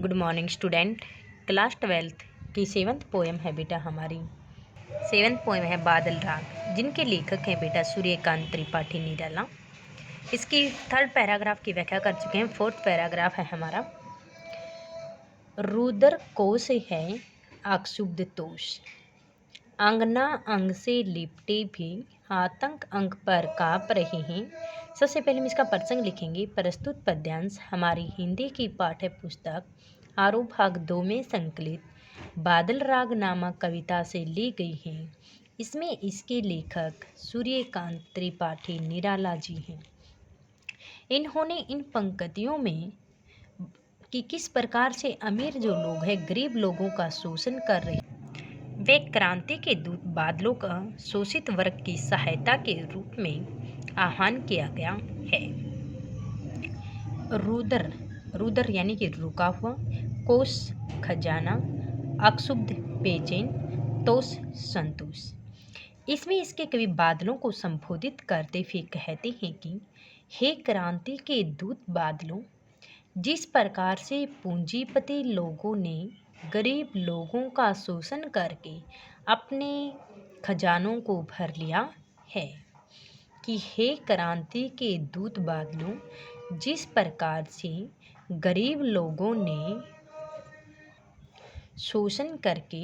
Good morning student. Class 12th की 7th poem है बेटा हमारी। 7th पोएम है बादल राग, जिनके लेखक हैं बेटा सूर्यकांत त्रिपाठी निराला। इसकी 3rd पैराग्राफ की व्याख्या कर चुके हैं। 4th पैराग्राफ है हमारा। रुदर कोश है अक्षुब्ध तोष, अंगना अंग से लिपटे भी आतंक अंक पर काँप रहे हैं। सबसे पहले हम इसका प्रसंग लिखेंगे। प्रस्तुत पद्यांश हमारी हिंदी की पाठ्य पुस्तक आरोह भाग 2 में संकलित बादल राग नामक कविता से ली गई हैं। इसमें इसके लेखक सूर्यकांत त्रिपाठी निराला जी हैं। इन्होंने इन पंक्तियों में कि किस प्रकार से अमीर जो लोग हैं गरीब लोगों का शोषण कर रहे हैं, वे क्रांति के दूत बादलों का शोषित वर्ग की सहायता के रूप में आह्वान किया गया है। रुदर रुदर यानी कि रुका हुआ, कोश खजाना, अक्षुब्ध बेचैन, तोष संतोष। इसमें इसके कवि बादलों को संबोधित करते हुए कहते हैं कि हे क्रांति के दूत बादलों, जिस प्रकार से पूंजीपति लोगों ने गरीब लोगों का शोषण करके अपने खजानों को भर लिया है, कि हे क्रांति के दूत बादलों, जिस प्रकार से गरीब लोगों ने शोषण करके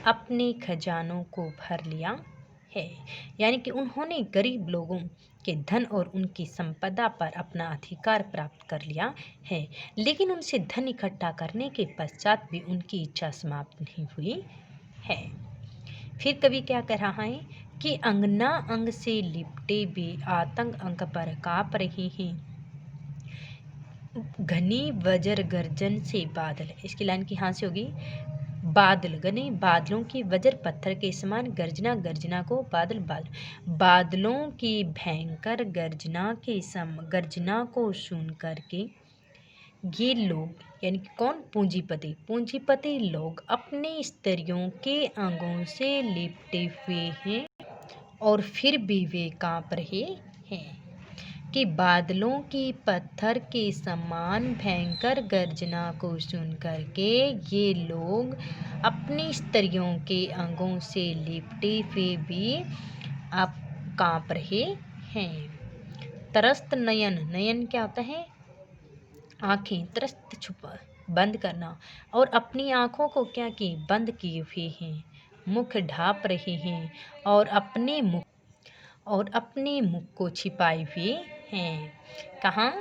अपने खजानों को भर लिया है, यानी कि उन्होंने गरीब लोगों के धन और उनकी संपदा पर अपना अधिकार प्राप्त कर लिया है, लेकिन उनसे धन इकट्ठा करने के पश्चात भी उनकी इच्छा समाप्त नहीं हुई है। फिर कवि क्या कह रहा है कि अंगना अंग से लिपटे भी आतंक अंक पर काँप रहे हैं, घनी वज्र गर्जन से बादल। इसकी लाइन की हाँ से होगी बादल घने बादलों की वज्र पत्थर के समान गर्जना, गर्जना को बादल बादलों की भयंकर गर्जना को सुन करके ये लोग यानी कि कौन, पूंजीपति लोग अपने स्त्रियों के अंगों से लिपटे हुए हैं और फिर भी वे काँप रहे हैं कि बादलों की पत्थर के समान भयंकर गर्जना को सुन करके ये लोग अपनी स्त्रियों के अंगों से लिपटे हुए भी अब काँप रहे हैं। त्रस्त नयन, नयन क्या होता है, आँखें, त्रस्त छुपा बंद करना, और अपनी आँखों को क्या किए, बंद किए हुए हैं, मुख ढाँप रहे हैं और अपने मुख को छिपाए हुए हैं। कहाँ,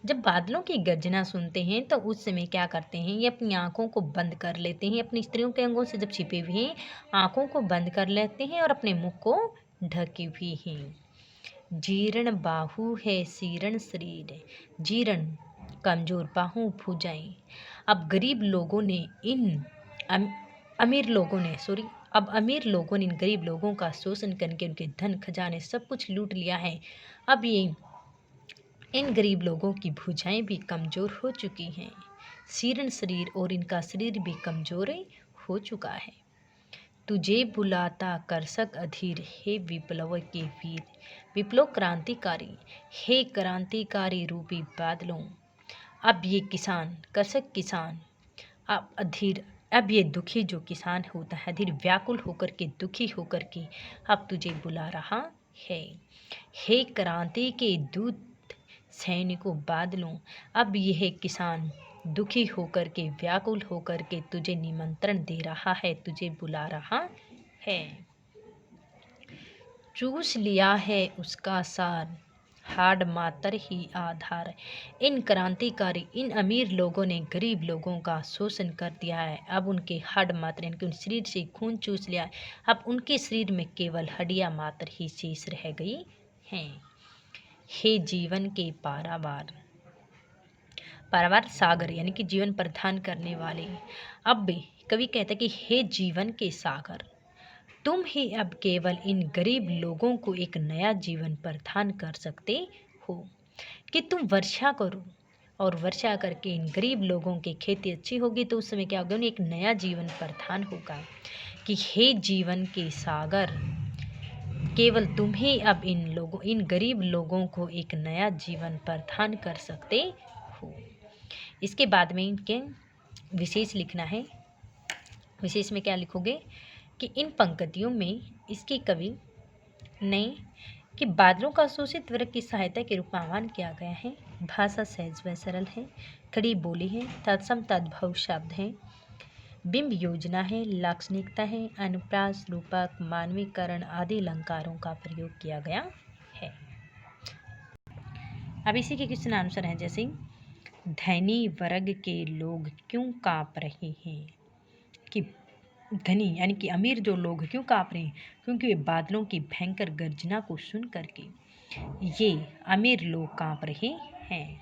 जब बादलों की गर्जना सुनते हैं तो उस समय क्या करते हैं, ये अपनी आँखों को बंद कर लेते हैं, अपनी स्त्रियों के अंगों से जब छिपे हुए हैं आँखों को बंद कर लेते हैं और अपने मुख को ढके हुए हैं। जीर्ण बाहु है शीर्ण शरीर, जीर्ण कमजोर, बाहु भुजाएं। अब गरीब लोगों ने अमीर लोगों ने इन गरीब लोगों का शोषण करके उनके धन खजाने सब कुछ लूट लिया है। अब ये इन गरीब लोगों की भुजाएं भी कमज़ोर हो चुकी हैं, शीर्ण शरीर, और इनका शरीर भी कमज़ोर हो चुका है। तुझे बुलाता करसक अधीर, हे विप्लव के वीर, विप्लव क्रांतिकारी, हे क्रांतिकारी रूपी बादलों। अब ये किसान, करसक किसान, अब अधीर, अब ये दुखी जो किसान होता है, अधीर व्याकुल होकर के, दुखी होकर के अब तुझे बुला रहा है। हे क्रांति के दूत सैनिकों बादलों, अब यह किसान दुखी होकर के, व्याकुल होकर के तुझे निमंत्रण दे रहा है, तुझे बुला रहा है। चूस लिया है उसका सार, हाड मातर ही आधार। इन क्रांतिकारी, इन अमीर लोगों ने गरीब लोगों का शोषण कर दिया है। अब उनके हाड मात्र यानी कि उन शरीर से खून चूस लिया है। अब उनके शरीर में केवल हड्डियां मात्र ही शेष रह गई हैं। हे जीवन के पारावार, पारावार सागर यानी कि जीवन प्रदान करने वाले। अब भी कवि कहते कि हे जीवन के सागर, तुम ही अब केवल इन गरीब लोगों को एक नया जीवन प्रदान कर सकते हो, कि तुम वर्षा करो और वर्षा करके इन गरीब लोगों की खेती अच्छी होगी तो उस समय क्या होगा, उन्हें एक नया जीवन प्रदान होगा। कि हे जीवन के सागर, केवल तुम ही अब इन गरीब लोगों को एक नया जीवन प्रदान कर सकते हो। इसके बाद में इनके विशेष लिखना है। विशेष में क्या लिखोगे कि इन पंक्तियों में इसके कवि ने कि बादलों का शोषित वर्ग की सहायता के रूप में आह्वान किया गया है। भाषा सहज व सरल है, खड़ी बोली है, तत्सम तद्भव शब्द है, बिंब योजना है, लाक्षणिकता है, अनुप्रास, रूपक, मानवीकरण आदि अलंकारों का प्रयोग किया गया है। अब इसी के क्वेश्चन आंसर हैं, जैसे धनी वर्ग के लोग क्यों कांप रहे हैं, कि धनी यानी कि अमीर जो लोग क्यों कांप रहे हैं, क्योंकि वे बादलों की भयंकर गर्जना को सुन करके ये अमीर लोग कांप रहे हैं।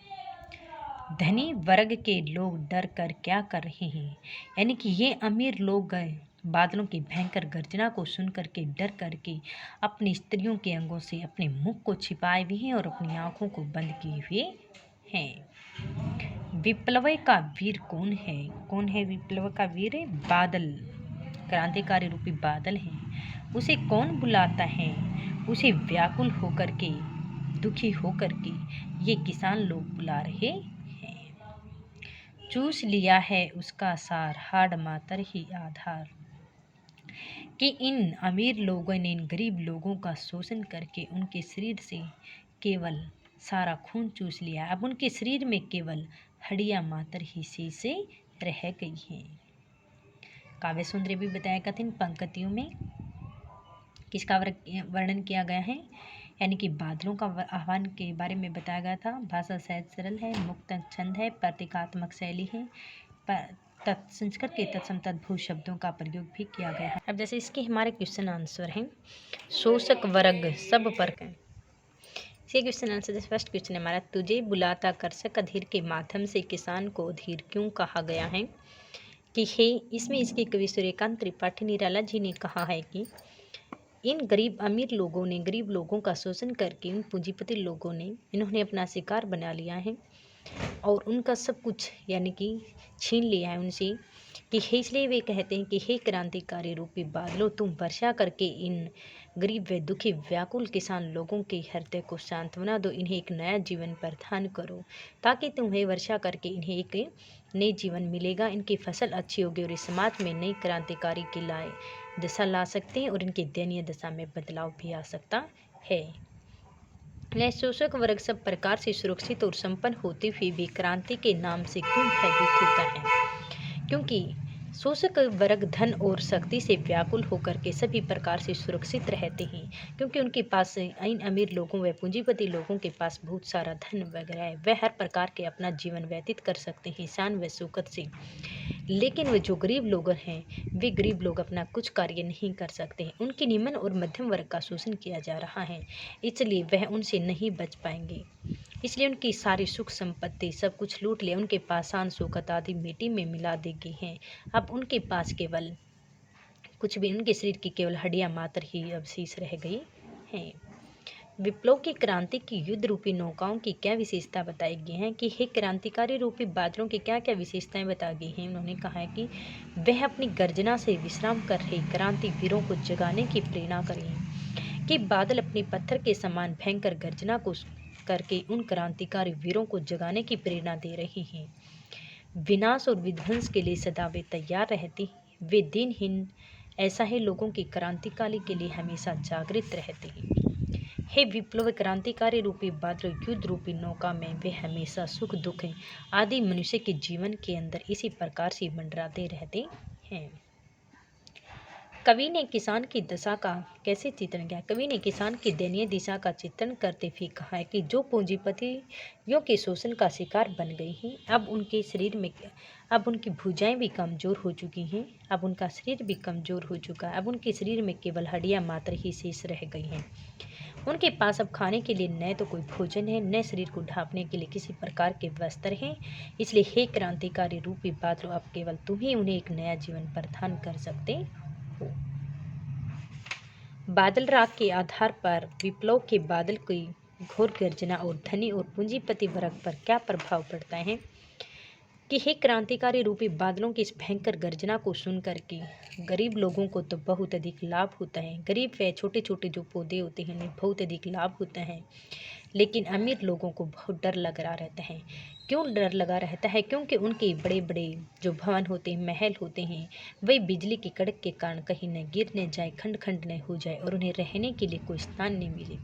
धनी वर्ग के लोग डर कर क्या कर रहे हैं, यानी कि ये अमीर लोग बादलों की भयंकर गर्जना को सुन करके डर करके अपनी स्त्रियों के अंगों से अपने मुख को छिपाए हुए हैं और अपनी आंखों को बंद किए हुए हैं। विप्लव का वीर कौन है? कौन है विप्लव का वीर? बादल, क्रांतिकारी रूपी बादल हैं। उसे कौन बुलाता है? उसे व्याकुल होकर के, दुखी होकर के ये किसान लोग बुला रहे हैं। चूस लिया है उसका सार, हाड़ मातर ही आधार, कि इन अमीर लोगों ने इन गरीब लोगों का शोषण करके उनके शरीर से केवल सारा खून चूस लिया। अब उनके शरीर में केवल हड्डियां मात्र ही शेष रह गई हैं। काव्य सौंदर्य भी बताया गया था। इन पंक्तियों में किसका वर्णन किया गया है, यानी कि बादलों का आह्वान के बारे में बताया गया था। भाषा सहज सरल है, मुक्त छंद है, प्रतीकात्मक शैली है, संस्कृत के तत्सम तद्भव शब्दों का प्रयोग भी किया गया है। अब जैसे इसके हमारे क्वेश्चन आंसर हैं, शोषक वर्ग सब पर इसी क्वेश्चन आंसर। जैसे फर्स्ट क्वेश्चन है हमारा, तुझे बुलाता कर्षक अधीर के माध्यम से किसान को अधीर क्यों कहा गया है, कि हे इसमें इसके कवि सूर्यकांत त्रिपाठी निराला जी ने कहा है कि इन गरीब अमीर लोगों ने गरीब लोगों का शोषण करके इन पूंजीपति लोगों ने इन्होंने अपना शिकार बना लिया है और उनका सब कुछ यानी कि छीन लिया है उनसे, कि हे इसलिए वे कहते हैं कि हे क्रांतिकारी रूपी बादलों, तुम वर्षा करके इन गरीब व दुखी व्याकुल किसान लोगों के हृदय को सांत्वना दो, इन्हें एक नया जीवन प्रदान करो, ताकि तुम्हें वर्षा करके इन्हें एक नई जीवन मिलेगा, इनकी फसल अच्छी होगी और इस समाज में नई क्रांतिकारी की दशा ला सकते हैं और इनकी दयनीय दशा में बदलाव भी आ सकता है। शोषक वर्ग सब प्रकार से सुरक्षित और संपन्न होते हुए भी क्रांति के नाम से क्यों भयभीत होता है, क्योंकि शोषक वर्ग धन और शक्ति से व्याकुल होकर के सभी प्रकार से सुरक्षित रहते हैं, क्योंकि उनके पास इन अमीर लोगों व पूंजीपति लोगों के पास बहुत सारा धन वगैरह है, वह हर प्रकार के अपना जीवन व्यतीत कर सकते हैं शान व शौकत से। लेकिन वे जो गरीब लोग हैं, वे गरीब लोग अपना कुछ कार्य नहीं कर सकते हैं, उनके निम्न और मध्यम वर्ग का शोषण किया जा रहा है, इसलिए वह उनसे नहीं बच पाएंगे। इसलिए उनकी सारी सुख संपत्ति सब कुछ लूट लिया, उनके पास शान शौकत आदि मिट्टी में मिला दी गई हैं। अब उनके पास केवल कुछ भी, उनके शरीर की केवल हड्डियां मात्र ही अवशेष रह गई हैं। विप्लव की क्रांति की युद्ध रूपी नौकाओं की क्या विशेषता बताई गई है, कि हे क्रांतिकारी रूपी बादलों की क्या क्या विशेषताएं बताई गई हैं। उन्होंने कहा है कि वह अपनी गर्जना से विश्राम कर रहे क्रांति वीरों को जगाने की प्रेरणा करें, कि बादल अपनी पत्थर के समान भयंकर गर्जना को करके उन क्रांतिकारी वीरों को जगाने की प्रेरणा दे रही हैं। विनाश और विध्वंस के लिए सदा वे तैयार रहती, वे दिनहीन ऐसा है लोगों की क्रांतिकाली के लिए हमेशा जागृत रहते हैं। हे विप्लव क्रांतिकारी रूपी बादल युद्ध रूपी नौका में वे हमेशा सुख दुख आदि मनुष्य के जीवन के अंदर इसी प्रकार से मंडराते रहते हैं। कवि ने किसान की दशा का कैसे चित्रण किया? कवि ने किसान की दयनीय दिशा का चित्रण करते हुए कहा है कि जो पूंजीपतियों के शोषण का शिकार बन गई हैं, अब उनके शरीर में अब उनकी भुजाएं भी कमज़ोर हो चुकी हैं, अब उनका शरीर भी कमज़ोर हो चुका है, अब उनके शरीर में केवल हड्डियां मात्र ही शेष रह गई हैं। उनके पास अब खाने के लिए न तो कोई भोजन है, न शरीर को ढांपने के लिए किसी प्रकार के वस्त्र हैं। इसलिए हे क्रांतिकारी रूपी बादलों, अब केवल तुम ही उन्हें एक नया जीवन प्रदान कर सकते हो। बादल राग के आधार पर विप्लव के बादल की घोर गर्जना और धनी और पूंजीपति वर्ग पर क्या प्रभाव पड़ता है, कि हे क्रांतिकारी रूपी बादलों की इस भयंकर गर्जना को सुन करके गरीब लोगों को तो बहुत अधिक लाभ होता है। गरीब व छोटे छोटे जो पौधे होते हैं उन्हें बहुत अधिक लाभ होता है, लेकिन अमीर लोगों को बहुत डर लग रहा रहता है, क्यों डर लगा रहता है? क्योंकि उनके बड़े बड़े जो भवन होते हैं, महल होते हैं, वे बिजली की कड़क के कारण कहीं न गिर न जाए, खंड खंड न हो जाए और उन्हें रहने के लिए कोई स्थान नहीं मिले।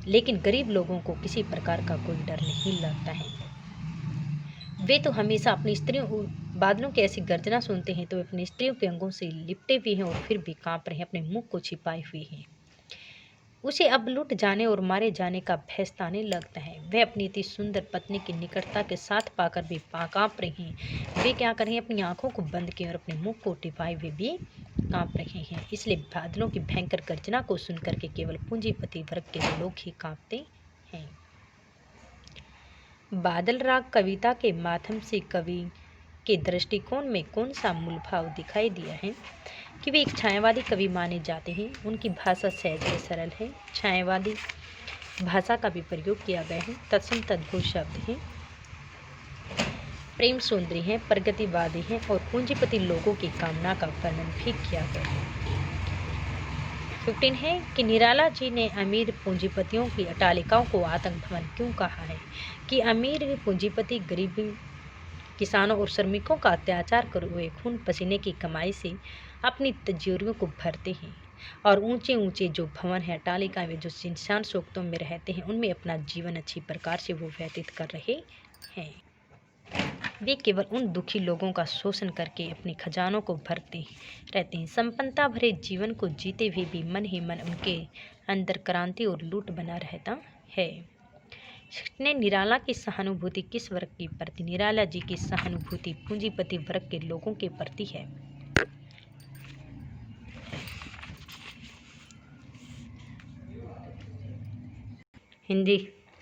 लेकिन गरीब लोगों को किसी प्रकार का कोई डर नहीं लगता है। वे तो हमेशा अपनी स्त्रियों बादलों की ऐसी गर्जना सुनते हैं तो वे अपनी स्त्रियों के अंगों से लिपटे हुए हैं और फिर भी कांप रहे हैं, अपने मुंह को छिपाए हुए हैं। उसे अब लुट जाने और मारे जाने का भय सताने लगता है। वह अपनी इतनी सुंदर पत्नी की निकटता के साथ पाकर भी कांप रही हैं। वे क्या कर रहे हैं? अपनी आंखों को बंद किए और अपने मुंह को टिपाए हुए भी कांप रहे हैं। इसलिए बादलों की भयंकर गर्जना को सुनकर के केवल पूंजीपति वर्ग के लोग ही कांपते हैं। बादल राग कविता के माध्यम से कवि के दृष्टिकोण में कौन सा मूल भाव दिखाई दिया है कि वे एक छायावादी कवि माने जाते हैं। उनकी भाषा सहज व सरल है। छायावादी भाषा का भी प्रयोग किया गया है। तत्सम तद्भुत शब्द हैं, प्रेम सुंदरी है, प्रगतिवादी है और पूंजीपति लोगों की कामना का वर्णन भी किया गया है। 15 है कि निराला जी ने अमीर पूंजीपतियों की अट्टालिकाओं को आतंक भवन क्यों कहा है? कि अमीर पूंजीपति गरीब किसानों और श्रमिकों का अत्याचार कर हुए खून पसीने की कमाई से अपनी तिजोरियों को भरते हैं और ऊंचे ऊंचे जो भवन है, अट्टालिका में जो इंसान शोकतों में रहते हैं, उनमें अपना जीवन अच्छी प्रकार से वो व्यतीत कर रहे हैं। वे केवल उन दुखी लोगों का शोषण करके अपने खजानों को भरते रहते हैं। संपन्नता भरे जीवन को जीते हुए भी मन ही मन उनके अंदर क्रांति और लूट बना रहता है। ने निराला की सहानुभूति किस वर्ग के प्रति? निराला जी की सहानुभूति पूंजीपति वर्ग के लोगों के प्रति है। हिंदी?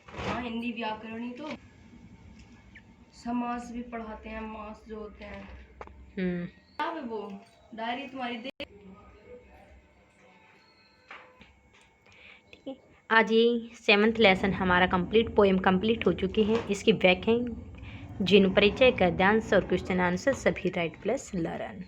हाँ, हिंदी व्याकरण ही तो। समास भी पढ़ाते हैं, मास जो होते हैं। क्या है वो डायरी तुम्हारी देख। आज ये 7th लेसन हमारा पोएम कंप्लीट हो चुकी है। इसकी व्याख्याएं, जिन परिचय, गद्यांश और क्वेश्चन आंसर सभी राइट प्लस लर्न।